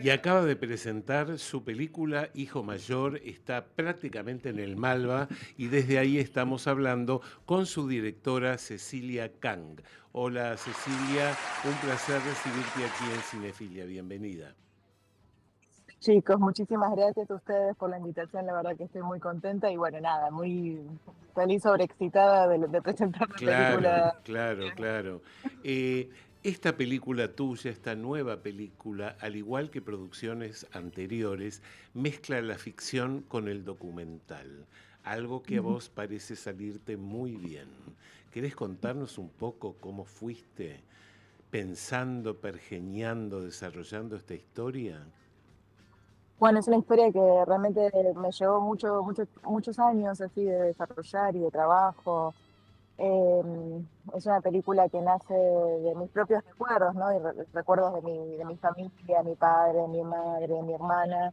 Y acaba de presentar su película Hijo Mayor, está prácticamente en el Malva y desde ahí estamos hablando con su directora Cecilia Kang. Hola Cecilia, un placer recibirte aquí en Cinefilia, bienvenida. Chicos, muchísimas gracias a ustedes por la invitación, la verdad que estoy muy contenta y bueno, nada, muy feliz, sobreexcitada de presentar la Claro, película. claro, claro. Eh, esta película tuya, esta nueva película, al igual que producciones anteriores, mezcla la ficción con el documental, algo que a vos parece salirte muy bien. ¿Querés contarnos un poco cómo fuiste pensando, pergeñando, desarrollando esta historia? Bueno, es una historia que realmente me llevó muchos años así de desarrollar y de trabajo. Eh, es una película que nace de mis propios recuerdos, ¿no? Y recuerdos de mi familia, mi padre, mi madre, mi hermana.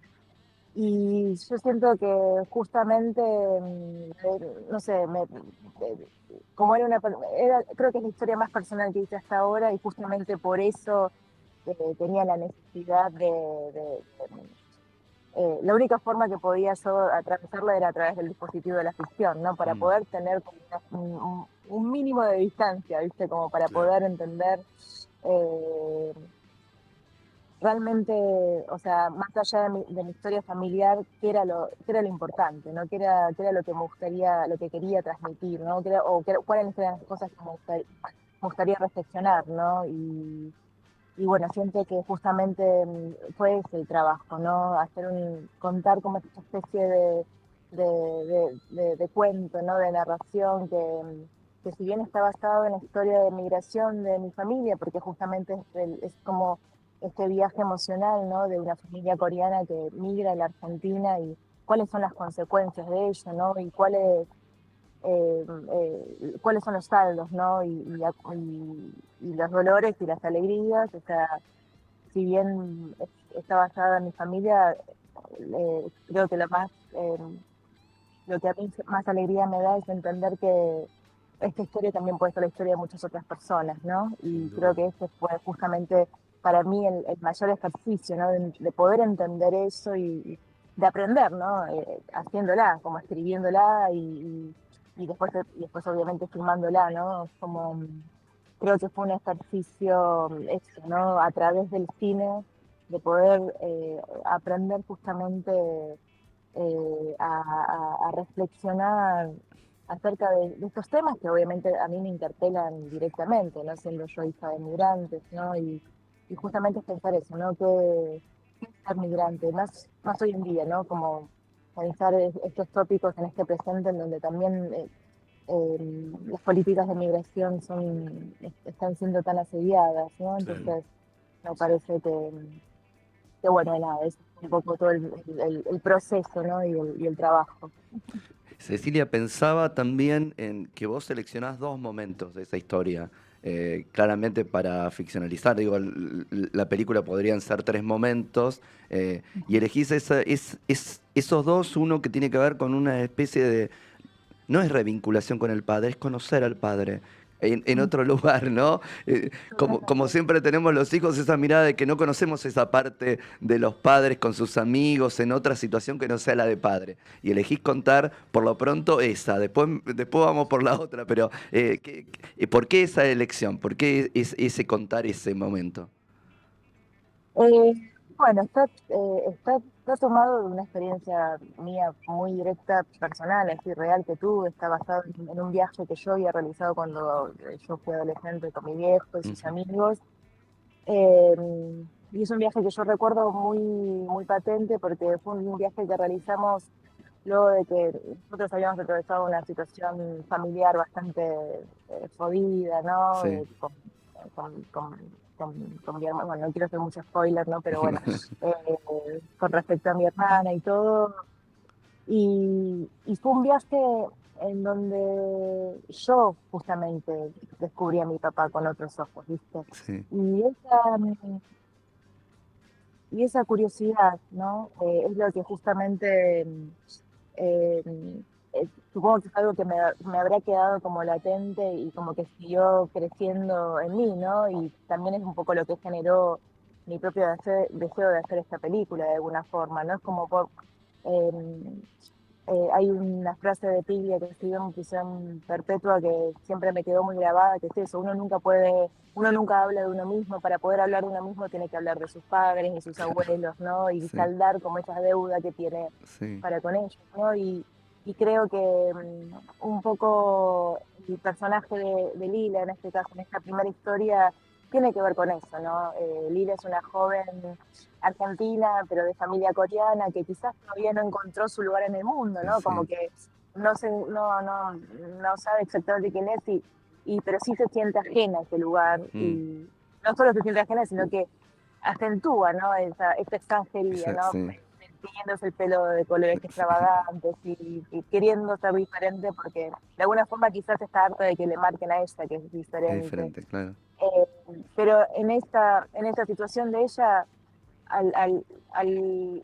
Y yo siento que justamente, no sé, como creo que es la historia más personal que hice hasta ahora y justamente por eso tenía la necesidad la única forma que podía yo atravesarla era a través del dispositivo de la ficción, ¿no? Para Mm, poder tener como un mínimo de distancia, ¿viste? Como para claro, poder entender eh, realmente, o sea, más allá de mi historia familiar, qué era lo importante, ¿no? Qué era lo que me gustaría, lo que quería transmitir, ¿no? Cuáles eran las cosas que me gustaría reflexionar, ¿no? Y bueno, siento que justamente fue ese el trabajo, ¿no? Contar como esta especie de cuento, ¿no? De narración que si bien está basado en la historia de migración de mi familia, porque justamente es como este viaje emocional, ¿no? De una familia coreana que migra a la Argentina y cuáles son las consecuencias de ello, ¿no? Y cuáles son los saldos, ¿no? Y los dolores y las alegrías, o sea, si bien está basada en mi familia, creo que lo que a mí más alegría me da es entender que esta historia también puede ser la historia de muchas otras personas, ¿no? sin Y creo duda. que este fue justamente para mí el mayor ejercicio, ¿no? De poder entender eso y de aprender, ¿no? Haciéndola, como escribiéndola y después obviamente filmándola, ¿no? Creo que fue un ejercicio eso, ¿no? A través del cine, de poder aprender justamente a reflexionar acerca de estos temas que obviamente a mí me interpelan directamente, ¿no? Siendo yo hija de migrantes, ¿no? Y justamente es pensar eso, ¿no? ¿Qué es ser migrante? Más hoy en día, ¿no? Como pensar estos tópicos en este presente en donde también las políticas de migración están siendo tan asediadas, ¿no? Claro. Entonces, me parece que bueno, nada, es un poco todo el proceso, ¿no? Y el trabajo. Cecilia, pensaba también en que vos seleccionás dos momentos de esa historia, claramente para ficcionalizar. Digo, la película podrían ser tres momentos, y elegís esos dos, uno que tiene que ver con una especie de, no es revinculación con el padre, es conocer al padre. En otro lugar, ¿no? Como Totalmente. siempre tenemos los hijos esa mirada de que no conocemos esa parte de los padres con sus amigos en otra situación que no sea la de padre. Y elegís contar por lo pronto esa, después vamos por la otra, pero ¿por qué esa elección? ¿Por qué ese contar ese momento? Eh, bueno, está tomado de una experiencia mía muy directa, personal, así real que tuve. Está basado en un viaje que yo había realizado cuando yo fui adolescente con mi viejo y sus Ujú. amigos. Eh, y es un viaje que yo recuerdo muy, muy patente porque fue un viaje que realizamos luego de que nosotros habíamos atravesado una situación familiar bastante jodida, ¿no? Sí. Con mi hermana, bueno, no quiero hacer mucho spoiler, ¿no? Pero bueno, con respecto a mi hermana y todo. Y fue un viaje en donde yo justamente descubrí a mi papá con otros ojos, ¿viste? Sí. Y esa curiosidad, ¿no? Es lo que justamente eh, supongo que es algo que me habrá quedado como latente y como que siguió creciendo en mí, ¿no? Y también es un poco lo que generó mi propio deseo de hacer esta película de alguna forma, ¿no? Es como eh, hay una frase de Piglia que escribió en Prisión Perpetua que siempre me quedó muy grabada, que es eso, uno nunca habla de uno mismo, para poder hablar de uno mismo tiene que hablar de sus padres y sus abuelos, ¿no? Y Sí, saldar como esa deuda que tiene sí, para con ellos, ¿no? Y creo que un poco el personaje de Lila, en este caso, en esta primera historia, tiene que ver con eso, ¿no? Lila es una joven argentina, pero de familia coreana, que quizás todavía no encontró su lugar en el mundo, ¿no? Como sí, que no sabe exactamente quién es, pero sí se siente ajena a ese lugar, mm, y no solo se siente ajena, sino que acentúa, ¿no? Esta extranjería, ¿no? sí, Tiñéndose el pelo de colores sí, extravagantes y queriendo ser diferente porque de alguna forma quizás está harta de que le marquen a ella que es es diferente. diferente, claro. Pero en esta situación de ella, al, al, al,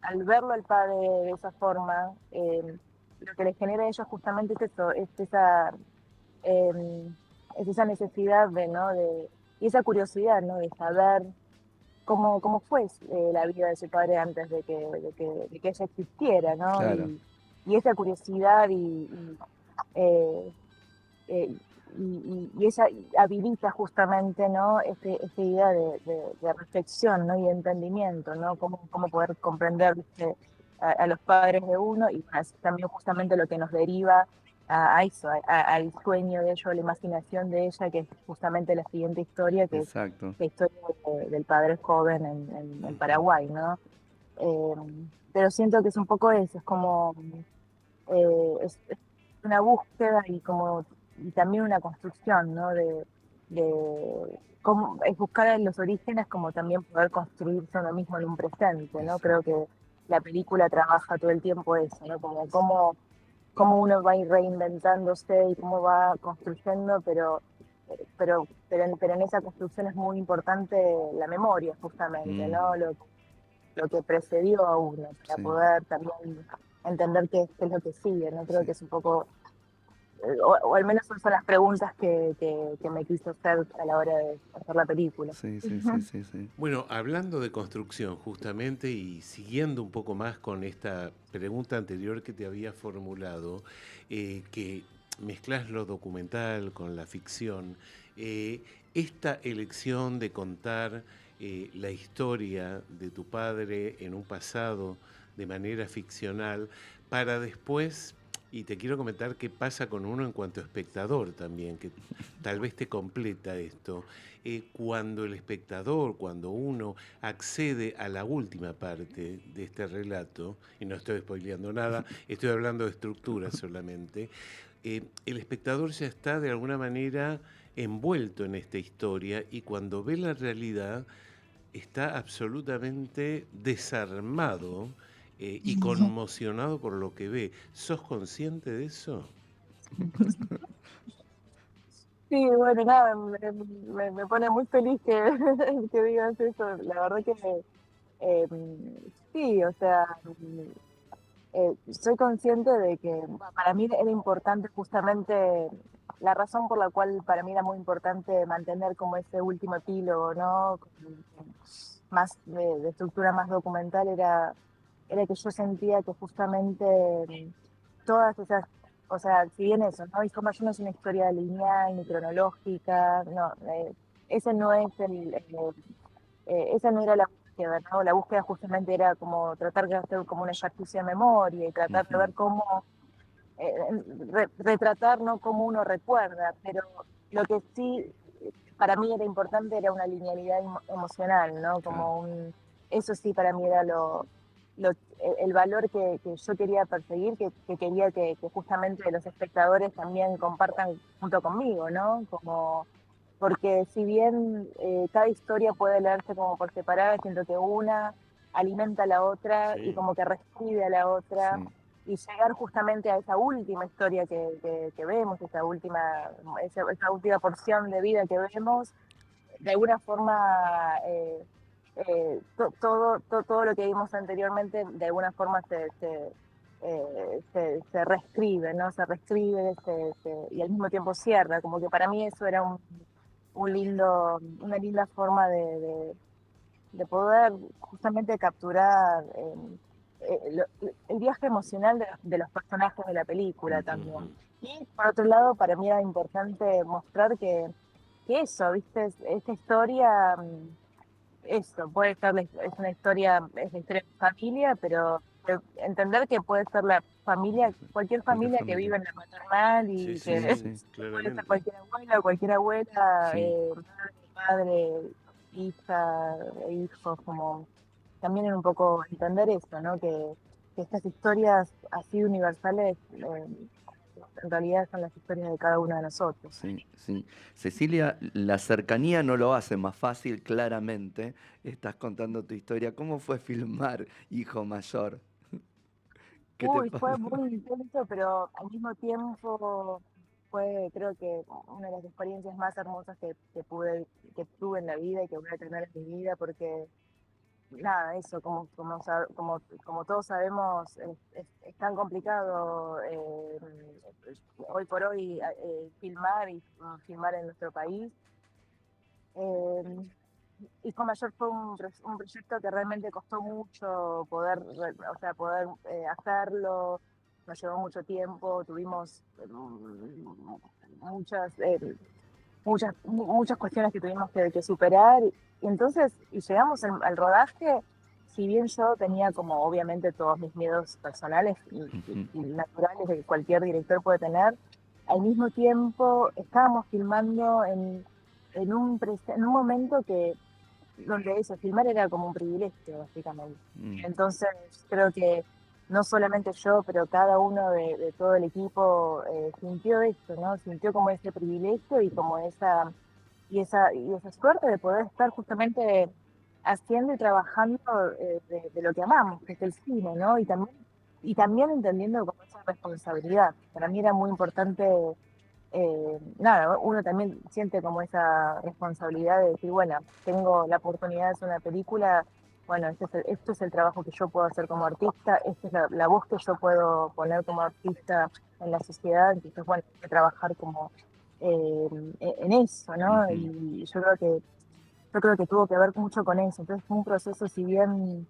al verlo al padre de esa forma, lo que le genera a ellos justamente es eso, eh, es esa necesidad y esa curiosidad, ¿no? De saber cómo fue la vida de su padre antes de que ella existiera, ¿no? Claro, Y esa curiosidad eh, eh, y ella habilita justamente, ¿no? Esta idea de reflexión, ¿no? Y de entendimiento, ¿no? Cómo poder comprender, ¿viste? A los padres de uno y así también justamente lo que nos deriva a eso, al sueño de ellos, a la imaginación de ella, que es justamente la siguiente historia, que es exacto. la historia del padre joven en Ujú. Paraguay, ¿no? Eh, pero siento que es un poco eso, es como es una búsqueda y también una construcción, ¿no? De cómo es buscar en los orígenes como también poder construirse uno mismo en un presente, ¿no? Creo Exacto. que la película trabaja todo el tiempo eso, ¿no? Como cómo uno va a ir reinventándose y cómo va construyendo, pero en esa construcción es muy importante la memoria, justamente, Mm, ¿no? Lo que precedió a uno, para sí, poder también entender qué es lo que sigue, ¿no? Creo sí. que es un poco, o al menos son las preguntas que me quiso hacer a la hora de hacer la película. Sí, sí, sí, sí, sí. Bueno, hablando de construcción justamente y siguiendo un poco más con esta pregunta anterior que te había formulado, que mezclas lo documental con la ficción, esta elección de contar la historia de tu padre en un pasado de manera ficcional para después, y te quiero comentar qué pasa con uno en cuanto a espectador también, que tal vez te completa esto cuando el espectador, cuando uno accede a la última parte de este relato, y no estoy spoileando nada, estoy hablando de estructura solamente, el espectador ya está de alguna manera envuelto en esta historia y cuando ve la realidad está absolutamente desarmado y conmocionado por lo que ve. ¿Sos consciente de eso? Sí, bueno, nada, me pone muy feliz que digas eso. La verdad que eh, sí, o sea, soy consciente de que para mí era importante justamente, la razón por la cual para mí era muy importante mantener como ese último epílogo, ¿no? Más de estructura más documental era que yo sentía que justamente todas esas, o sea, si bien eso, ¿no? Information no es una historia lineal ni cronológica, no, ese no es esa no era la búsqueda, ¿no? La búsqueda justamente era como tratar de hacer como un ejercicio de memoria y tratar de Ujú, ver cómo, eh, retratar, ¿no? Cómo uno recuerda, pero lo que sí para mí era importante era una linealidad emocional, ¿no? claro. Eso sí para mí era el valor que yo quería perseguir, que quería que justamente los espectadores también compartan junto conmigo, ¿no? Porque si bien cada historia puede leerse como por separado, siento que una alimenta a la otra y Sí. como que reescribe a la otra Sí. y llegar justamente a esa última historia que vemos, esa última porción de vida que vemos, de alguna forma todo lo que vimos anteriormente de alguna forma se reescribe, ¿no? Se reescribe y al mismo tiempo cierra, como que para mí eso era una linda forma de poder justamente capturar el viaje emocional de los personajes de la película también. Ujú. Y por otro lado, para mí era importante mostrar que eso, ¿viste? Esta historia, eso, puede ser, es una historia, es la historia de familia, pero entender que puede ser la familia, cualquier Cualquier familia que familia. vive en la maternal Sí, y sí, que Sí, sí, sí, puede ser claramente. cualquier abuela, sí. padre, hija, hijos, como también en un poco entender eso, ¿no? Que estas historias así universales en realidad son las historias de cada uno de nosotros. Sí, sí. Cecilia, la cercanía no lo hace más fácil, claramente. Estás contando tu historia. ¿Cómo fue filmar Hijo Mayor? ¿Qué te Uy, pasó? fue muy intenso, pero al mismo tiempo fue, creo que, una de las experiencias más hermosas que tuve en la vida y que voy a tener en mi vida, porque nada, eso, como todos sabemos, es tan complicado hoy por hoy filmar y filmar en nuestro país. Eh, Hijo Mayor fue un proyecto que realmente costó mucho o sea, poder hacerlo, nos llevó mucho tiempo, tuvimos muchas, muchas cuestiones que tuvimos que superar, y entonces y llegamos al rodaje, si bien yo tenía como obviamente todos mis miedos personales Ujú. y naturales que cualquier director puede tener, al mismo tiempo estábamos filmando en un momento donde eso, filmar era como un privilegio, básicamente. Mm, Entonces, creo que no solamente yo, pero cada uno de todo el equipo sintió esto, ¿no? Sintió como ese privilegio y como esa suerte de poder estar justamente haciendo y trabajando de lo que amamos, que es el cine, ¿no? Y también entendiendo como esa responsabilidad. Para mí era muy importante nada, uno también siente como esa responsabilidad de decir, bueno, tengo la oportunidad de hacer una película, bueno, esto es el trabajo que yo puedo hacer como artista, esta es la voz que yo puedo poner como artista en la sociedad, entonces, bueno, hay que trabajar como en eso, ¿no? ujú. Y yo creo que tuvo que ver mucho con eso, entonces fue un proceso, si bien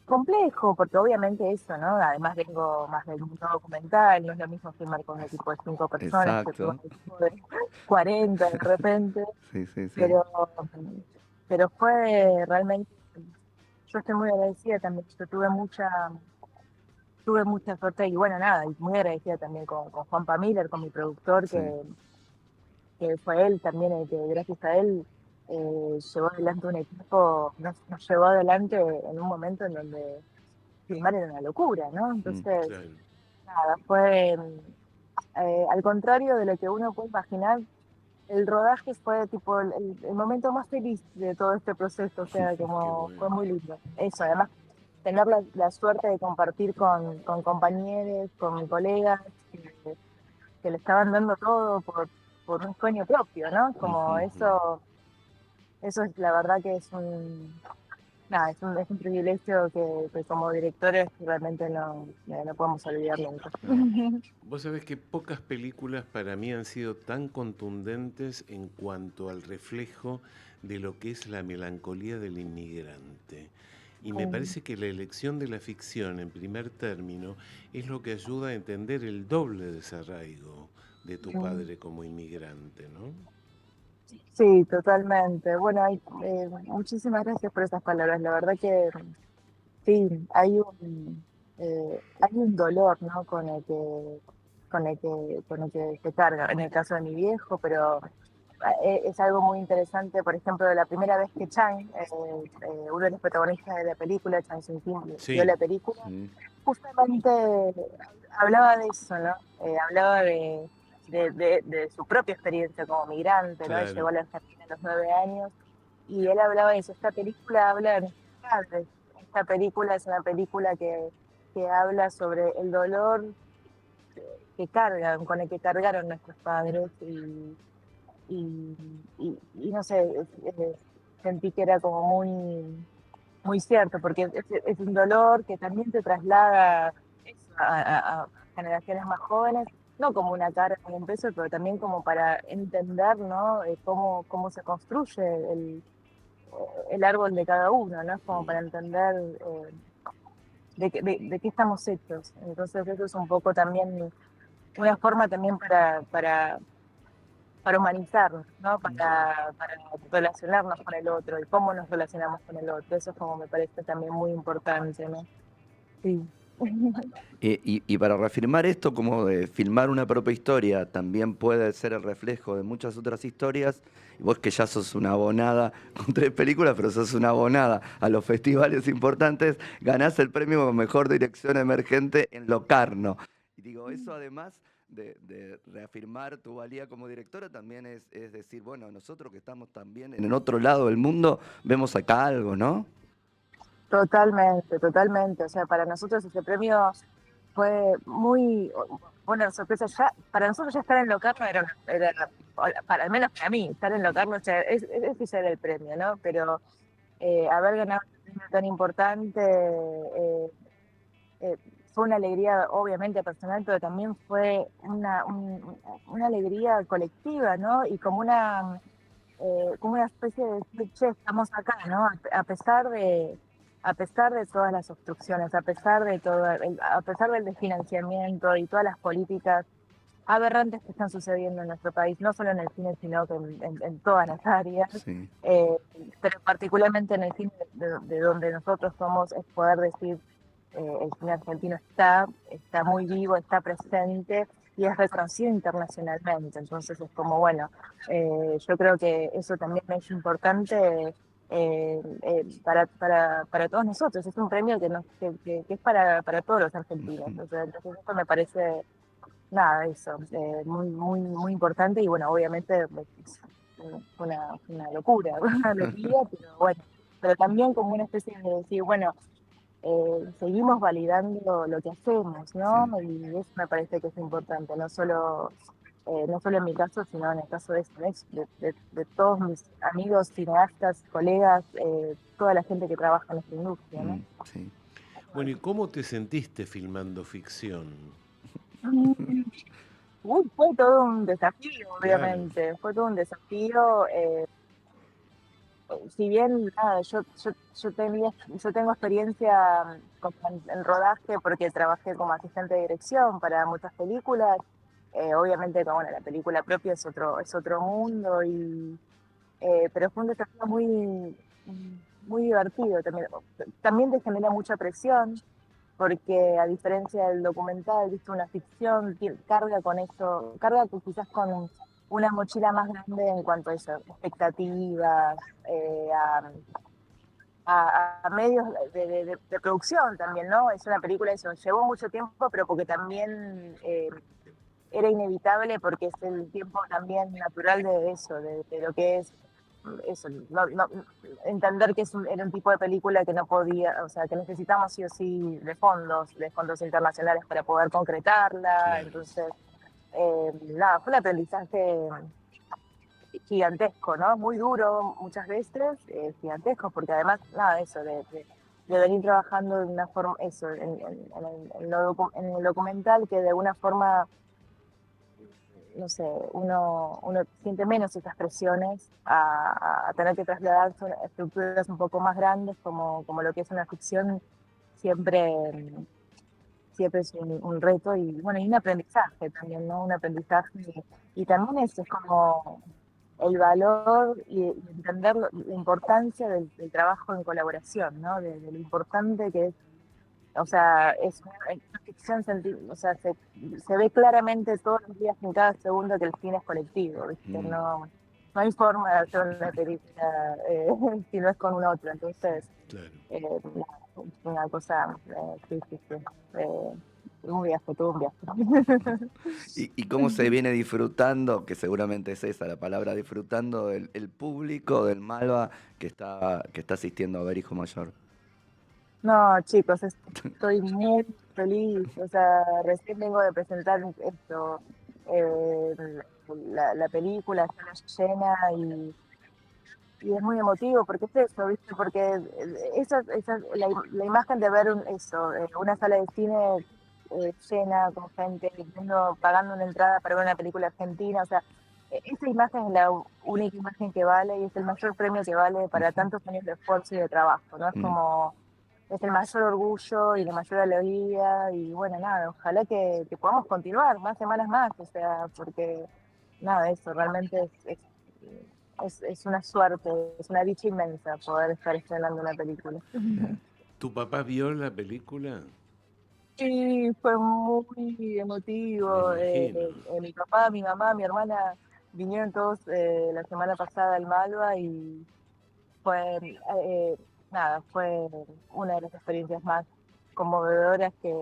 complejo, porque obviamente eso, ¿no? Además vengo más del mundo documental, no es lo mismo filmar con un Es- equipo de 5 personas que con Exacto. un equipo de 40 de repente, Sí, sí, sí. pero, pero fue realmente, yo estoy muy agradecida también, yo tuve mucha suerte y bueno, nada, y muy agradecida también con Juan Miller, con mi productor, Sí. que fue él también el que gracias a él llevó adelante un equipo, nos llevó adelante en un momento en donde filmar era una locura, ¿no? Mm, Entonces, Claro. nada, fue al contrario de lo que uno puede imaginar, el rodaje fue tipo el momento más feliz de todo este proceso, o sea, Qué como bueno. fue muy lindo. Eso, además, tener la suerte de compartir con compañeros, con colegas que le estaban dando todo por un sueño propio, ¿no? Como ujú. eso es la verdad que nada, es un privilegio que como directores realmente no podemos olvidar nunca. No. Vos sabés que pocas películas para mí han sido tan contundentes en cuanto al reflejo de lo que es la melancolía del inmigrante. Y me Mm, parece que la elección de la ficción en primer término es lo que ayuda a entender el doble desarraigo de tu mm. padre como inmigrante, ¿no? Sí, totalmente. Bueno, muchísimas gracias por esas palabras. La verdad que sí, hay un dolor, ¿no? Con el que se carga, en el caso de mi viejo, pero es algo muy interesante, por ejemplo, de la primera vez que Chang, uno de los protagonistas de la película, Chang Seung-kim, vio Sí, la película, Sí. justamente hablaba de eso, ¿no? Hablaba de su propia experiencia como migrante, ¿no? Él llegó claro. a la Argentina a los 9 años y él hablaba de eso. Esta película habla de nuestros padres. Esta película es una película que habla sobre el dolor con el que cargaron nuestros padres y no sé, sentí que era como muy cierto, porque es un dolor que también te traslada eso, a generaciones más jóvenes, no como una carga ni un peso, pero también como para entender, ¿no? Cómo se construye el árbol de cada uno, ¿no? Es como para entender de qué estamos hechos. Entonces eso es un poco también una forma también para humanizarnos, ¿no? Para relacionarnos con el otro y cómo nos relacionamos con el otro. Eso es como me parece también muy importante, ¿no? Sí. Y para reafirmar esto, como de filmar una propia historia también puede ser el reflejo de muchas otras historias, y vos que ya sos una abonada con 3 películas, pero sos una abonada a los festivales importantes, ganás el premio como Mejor Dirección Emergente en Locarno. Y digo, eso además de reafirmar tu valía como directora, también es decir, bueno, nosotros que estamos también en el otro lado del mundo, vemos acá algo, ¿no? Totalmente, totalmente. O sea, para nosotros ese premio fue muy, bueno, sorpresa ya, para nosotros ya estar en Locarno para, al menos para mí, estar en Locarno ese ya era el premio, ¿no? Pero haber ganado un premio tan importante eh, fue una alegría obviamente personal, pero también fue una alegría colectiva, ¿no? Y como una especie de decir, che, estamos acá, ¿no? A pesar de todas las obstrucciones, a pesar de a pesar del desfinanciamiento y todas las políticas aberrantes que están sucediendo en nuestro país, no solo en el cine, sino que en todas las áreas, Sí. eh, pero particularmente en el cine de donde nosotros somos, es poder decir, el cine argentino está muy vivo, está presente y es reconocido internacionalmente. Entonces es como, bueno, yo creo que eso también es importante para todos nosotros. Es un premio que es para todos los argentinos. Ujú. O sea, entonces eso me parece, nada, eso, muy importante y bueno, obviamente es una locura, una alegría, pero bueno, pero también como una especie de decir, bueno, seguimos validando lo que hacemos, ¿no? Sí. Y eso me parece que es importante, no solo en mi caso, sino en el caso de todos mis amigos, cineastas, colegas, toda la gente que trabaja en esta industria, ¿no? Sí. Bueno, ¿y cómo te sentiste filmando ficción? Mm, fue todo un desafío, Claro. obviamente, fue todo un desafío. Si bien nada, yo tengo experiencia como en rodaje porque trabajé como asistente de dirección para muchas películas, obviamente bueno, la película propia es otro mundo, pero fue un desafío muy divertido también. También te genera mucha presión porque a diferencia del documental, viste, una ficción carga con eso, carga quizás con una mochila más grande en cuanto a eso, expectativas, eh, a, a medios de producción también, ¿no? Es una película, eso llevó mucho tiempo, pero porque también era inevitable, porque es el tiempo también natural de eso, de lo que es eso, entender que era un tipo de película que no podía, o sea, que necesitamos sí o sí de fondos internacionales para poder concretarla. Claro. Entonces, nada, fue un aprendizaje gigantesco, ¿no? Muy duro muchas veces, gigantesco, porque además, nada, eso, de venir trabajando de una forma, eso, en el documental que de alguna forma no sé, uno siente menos esas presiones a tener que trasladarse a estructuras un poco más grandes como lo que es una ficción, siempre, siempre es un reto y bueno, y un aprendizaje también, ¿no? Un aprendizaje y también eso es como el valor y entender la importancia del trabajo en colaboración, ¿no? De lo importante que es, o sea, es una ficción, o sea, se ve claramente todos los días, en cada segundo, que el cine es colectivo, ¿viste? Mm, No hay forma de hacer una película si no es con un otro. Entonces, Claro. es una cosa, sí, sí, sí. Un viaje, todo un viaje. y cómo se viene disfrutando, que seguramente es esa la palabra, disfrutando el público del Malva que está asistiendo a ver Hijo Mayor. No, chicos, estoy muy feliz. O sea, recién vengo de presentar esto, eh, la película está llena y es muy emotivo porque es eso, ¿viste? Porque la imagen de ver una sala de cine llena con gente pagando una entrada para ver una película argentina, o sea, esa imagen es la única imagen que vale y es el mayor premio que vale para Ujú. tantos años de esfuerzo y de trabajo, ¿no? Es Mm. como, es el mayor orgullo y la mayor alegría y bueno, nada, ojalá que podamos continuar más semanas más, o sea, porque nada, eso realmente es una suerte, es una dicha inmensa poder estar estrenando una película. Eh, ¿Tu papá vio la película? Sí, fue muy Me emotivo. imagino. Mi papá, mi mamá, mi hermana vinieron todos la semana pasada al Malva y fue, nada, fue una de las experiencias más conmovedoras que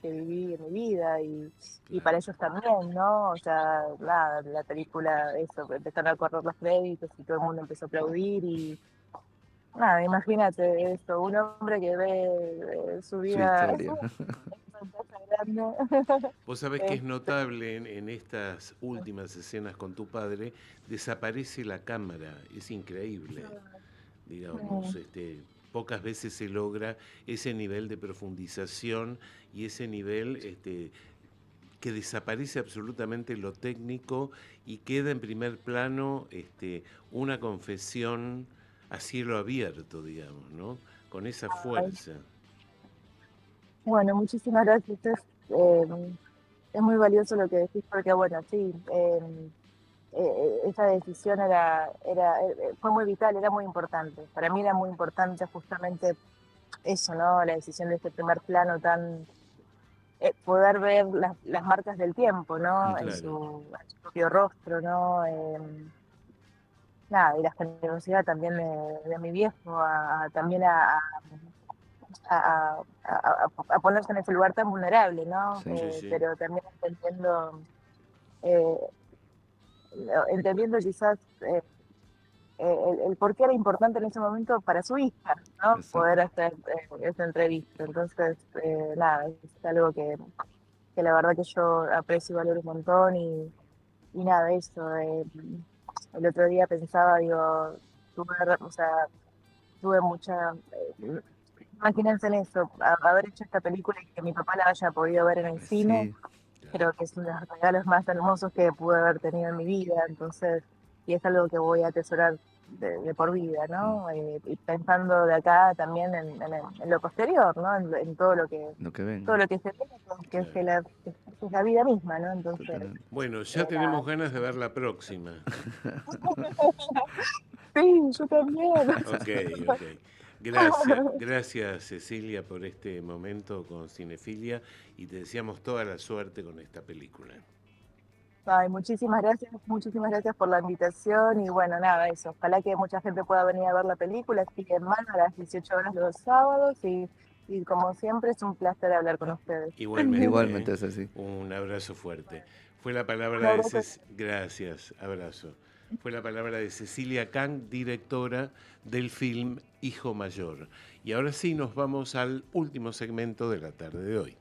viví en mi vida y para Claro. ellos también, ¿no? O sea, nada, la película, eso, empezaron a correr los créditos y todo el mundo empezó a aplaudir y nada, imagínate eso, un hombre que ve su Su vida historia. en pantalla grande. Vos sabés que es Este, notable en estas últimas escenas con tu padre, desaparece la cámara, es increíble, digamos, mm, pocas veces se logra ese nivel de profundización y ese nivel que desaparece absolutamente lo técnico y queda en primer plano una confesión a cielo abierto, digamos, ¿no? Con esa ay, fuerza. bueno, muchísimas gracias. Es muy valioso lo que decís porque, bueno, sí, esa decisión fue muy vital, era muy importante. Para mí era muy importante justamente eso, ¿no? La decisión de este primer plano tan, poder ver las marcas del tiempo, ¿no? En Ujú. Claro, en su propio rostro, ¿no? Nada, y la generosidad también de mi viejo, también a ponerse en ese lugar tan vulnerable, ¿no? Sí. sí, sí, Pero también eh, entendiendo quizás el por qué era importante en ese momento para su hija, ¿no? Poder Exacto. hacer esa entrevista. Entonces, nada, es algo que la verdad que yo aprecio y valoro un montón y nada, eso. El otro día pensaba, digo, o sea, tuve mucha... imagínense en eso, haber hecho esta película y que mi papá la haya podido ver en el cine, Sí, claro. creo que es uno de los regalos más hermosos que pude haber tenido en mi vida, entonces, y es algo que voy a atesorar de por vida, mm, ¿no? Y pensando de acá también en lo posterior, ¿no? En lo que todo venga, lo que se viene, Claro. que es la vida misma, ¿no? Entonces, totalmente. Bueno, ya nada. tenemos ganas de ver la próxima. Sí, yo también. Ok, ok. Gracias, gracias Cecilia por este momento con Cinefilia y te deseamos toda la suerte con esta película. Ay, muchísimas gracias por la invitación y bueno, nada, eso. Ojalá que mucha gente pueda venir a ver la película, así que en mano a las 18 horas los sábados y como siempre es un placer hablar con ustedes. Igualmente, ¿eh? Igualmente es así. Un abrazo fuerte. Fue la Un palabra de abrazo. Gracias, abrazo. Fue la palabra de Cecilia Kang, directora del film Hijo Mayor. Y ahora sí nos vamos al último segmento de la tarde de hoy.